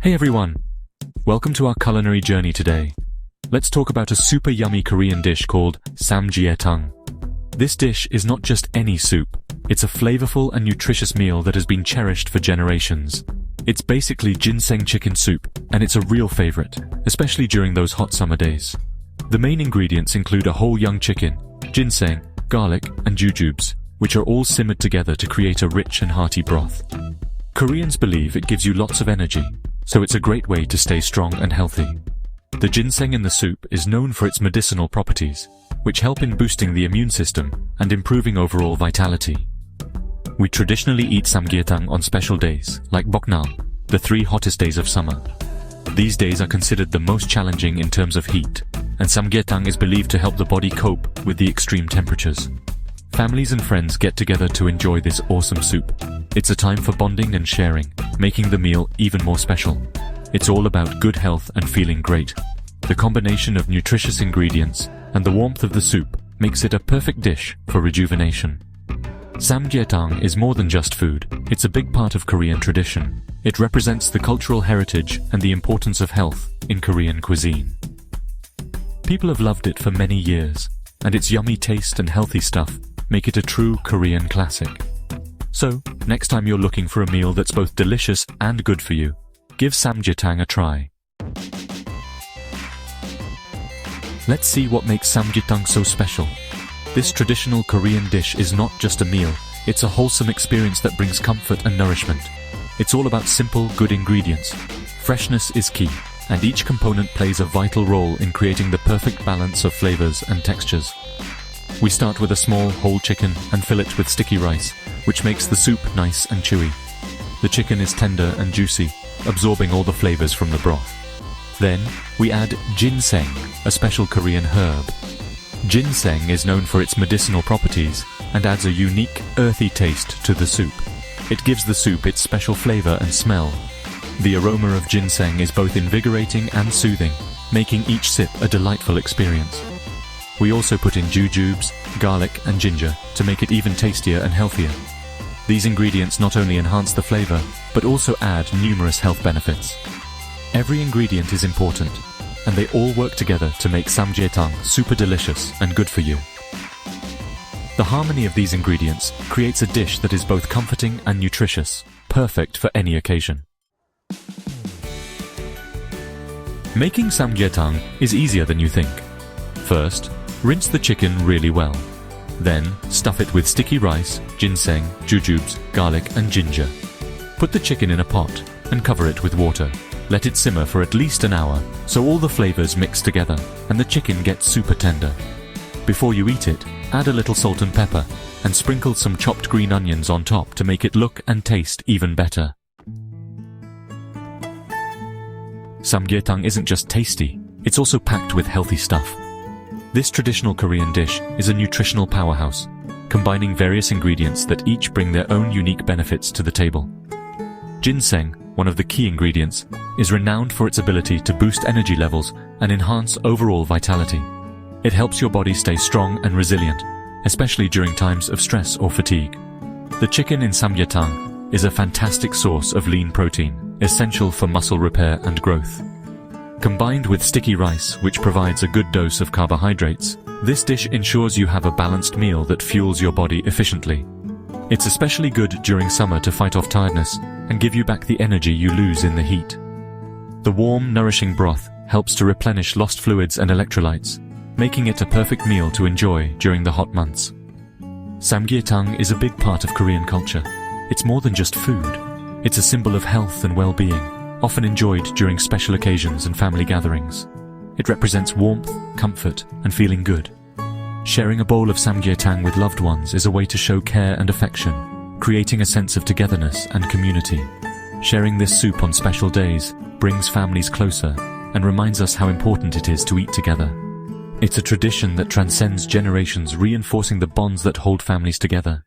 Hey everyone! Welcome to our culinary journey today. Let's talk about a super yummy Korean dish called Samgyetang. This dish is not just any soup. It's a flavorful and nutritious meal that has been cherished for generations. It's basically ginseng chicken soup, and it's a real favorite, especially during those hot summer days. The main ingredients include a whole young chicken, ginseng, garlic, and jujubes, which are all simmered together to create a rich and hearty broth. Koreans believe it gives you lots of energy, so it's a great way to stay strong and healthy. The ginseng in the soup is known for its medicinal properties, which help in boosting the immune system and improving overall vitality. We traditionally eat samgyetang on special days, like Boknal, the 3 hottest days of summer. These days are considered the most challenging in terms of heat, and samgyetang is believed to help the body cope with the extreme temperatures. Families and friends get together to enjoy this awesome soup. It's a time for bonding and sharing, making the meal even more special. It's all about good health and feeling great. The combination of nutritious ingredients and the warmth of the soup makes it a perfect dish for rejuvenation. Samgyetang is more than just food. It's a big part of Korean tradition. It represents the cultural heritage and the importance of health in Korean cuisine. People have loved it for many years, and its yummy taste and healthy stuff make it a true Korean classic. So, next time you're looking for a meal that's both delicious and good for you, give samgyetang a try. Let's see what makes samgyetang so special. This traditional Korean dish is not just a meal, it's a wholesome experience that brings comfort and nourishment. It's all about simple, good ingredients. Freshness is key, and each component plays a vital role in creating the perfect balance of flavors and textures. We start with a small, whole chicken and fill it with sticky rice, which makes the soup nice and chewy. The chicken is tender and juicy, absorbing all the flavors from the broth. Then, we add ginseng, a special Korean herb. Ginseng is known for its medicinal properties and adds a unique, earthy taste to the soup. It gives the soup its special flavor and smell. The aroma of ginseng is both invigorating and soothing, making each sip a delightful experience. We also put in jujubes, garlic, and ginger to make it even tastier and healthier. These ingredients not only enhance the flavor, but also add numerous health benefits. Every ingredient is important, and they all work together to make samgyetang super delicious and good for you. The harmony of these ingredients creates a dish that is both comforting and nutritious, perfect for any occasion. Making samgyetang is easier than you think. First, rinse the chicken really well. Then, stuff it with sticky rice, ginseng, jujubes, garlic, and ginger. Put the chicken in a pot and cover it with water. Let it simmer for at least an hour so all the flavors mix together and the chicken gets super tender. Before you eat it, add a little salt and pepper and sprinkle some chopped green onions on top to make it look and taste even better. Samgyetang isn't just tasty, it's also packed with healthy stuff. This traditional Korean dish is a nutritional powerhouse, combining various ingredients that each bring their own unique benefits to the table. Ginseng, one of the key ingredients, is renowned for its ability to boost energy levels and enhance overall vitality. It helps your body stay strong and resilient, especially during times of stress or fatigue. The chicken in samgyetang is a fantastic source of lean protein, essential for muscle repair and growth. Combined with sticky rice, which provides a good dose of carbohydrates, this dish ensures you have a balanced meal that fuels your body efficiently. It's especially good during summer to fight off tiredness and give you back the energy you lose in the heat. The warm, nourishing broth helps to replenish lost fluids and electrolytes, making it a perfect meal to enjoy during the hot months. Samgyetang is a big part of Korean culture. It's more than just food. It's a symbol of health and well-being, often enjoyed during special occasions and family gatherings. It represents warmth, comfort, and feeling good. Sharing a bowl of samgyetang with loved ones is a way to show care and affection, creating a sense of togetherness and community. Sharing this soup on special days brings families closer and reminds us how important it is to eat together. It's a tradition that transcends generations, reinforcing the bonds that hold families together.